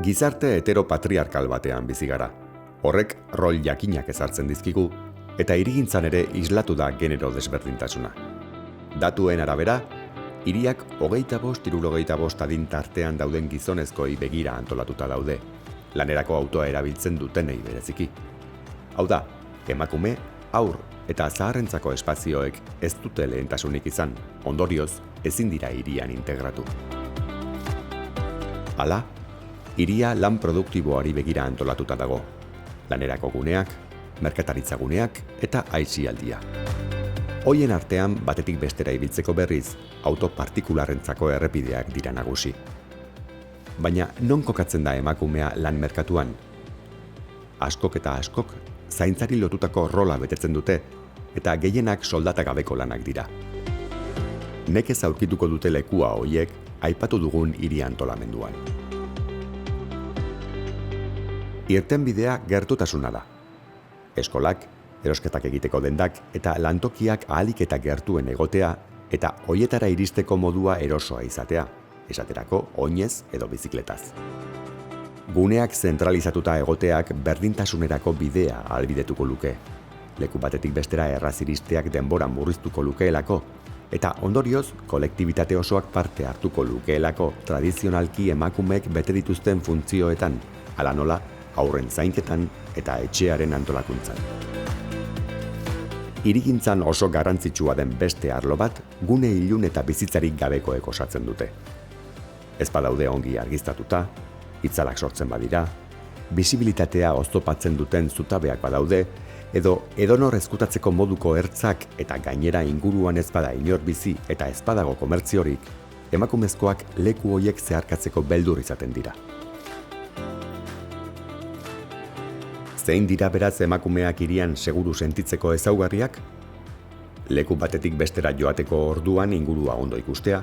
Gizarte heteropatriarkal batean bizi gara. Horrek rol jakinak ezartzen dizkigu eta hirigintzan ere islatu da genero desberdintasuna. Datuen arabera, hiriak 25-75 adin tartean dauden gizonezkoi begira antolatuta daude, lanerako autoa erabiltzen dutenei bereziki. Hau da, emakume, haur eta zaharrentzako espazioek ez dute lehentasunik izan, ondorioz ezin dira hirian integratu. Hala, hiria lan produktiboari begira antolatuta dago. Lanerako guneak, merkataritza guneak eta aisialdia. Hoien artean batetik bestera ibiltzeko berriz, auto partikularrentzako errepideak dira nagusi. Baina non kokatzen da emakumea lan merkatuan? Askok eta askok zaintzari lotutako rola betetzen dute eta gehienak soldata gabeko lanak dira. Nekez aurkituko dute lekua hoiek aipatu dugun hiri antolamenduan. Irtenbidea gertutasuna da. Eskolak, erosketak egiteko dendak eta lantokiak ahalik eta gertuen egotea eta hoietara iristeko modua erosoa izatea, esaterako oinez edo bizikletaz. Guneak zentralizatuta egoteak berdintasunerako bidea ahalbidetuko luke. Leku batetik bestera erraz iristeak denbora murriztuko lukeelako, eta ondorioz kolektibitate osoak parte hartuko lukeelako tradizionalki emakumeek bete dituzten funtzioetan, hala nola haurren zainketan eta etxearen antolakuntzan. Hirigintzan oso garrantzitsua den beste arlo bat, gune ilun eta bizitzarik gabekoek osatzen dute. Ez badaude ongi argiztatuta, itzalak sortzen badira, bisibilitatea oztopatzen duten zutabeak badaude, edo edonor ezkutatzeko moduko ertzak eta gainera inguruan ez bada inor bizi eta ez badago komertziorik, emakumezkoak leku hoiek zeharkatzeko beldur izaten dira. Zein dira beraz emakumeak hirian seguru sentitzeko ezaugarriak? Leku batetik bestera joateko orduan ingurua ondo ikustea,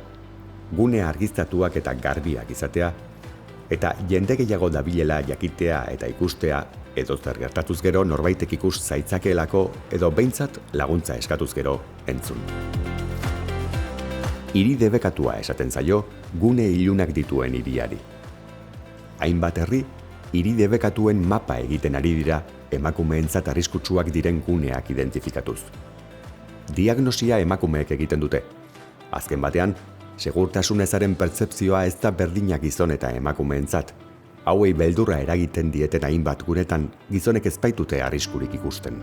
gune argiztatuak eta garbiak izatea, eta jende gehiago dabilela jakitea eta ikustea, edo zer gertatuz gero norbaitek ikus zaitzakeelako edo behintzat laguntza eskatuz gero entzun. Hiri debekatua esaten zaio gune ilunak dituen hiriari. Hainbat herri, hiri debekatuen mapa egiten ari dira emakumeentzat arriskutsuak diren guneak identifikatuz. Diagnosia emakumeek egiten dute. Azken batean, segurtasun ezaren pertzepzioa ez da berdina gizon eta emakumeentzat. Hauei beldurra eragiten dieten hainbat gunetan gizonek ez baitute arriskurik ikusten.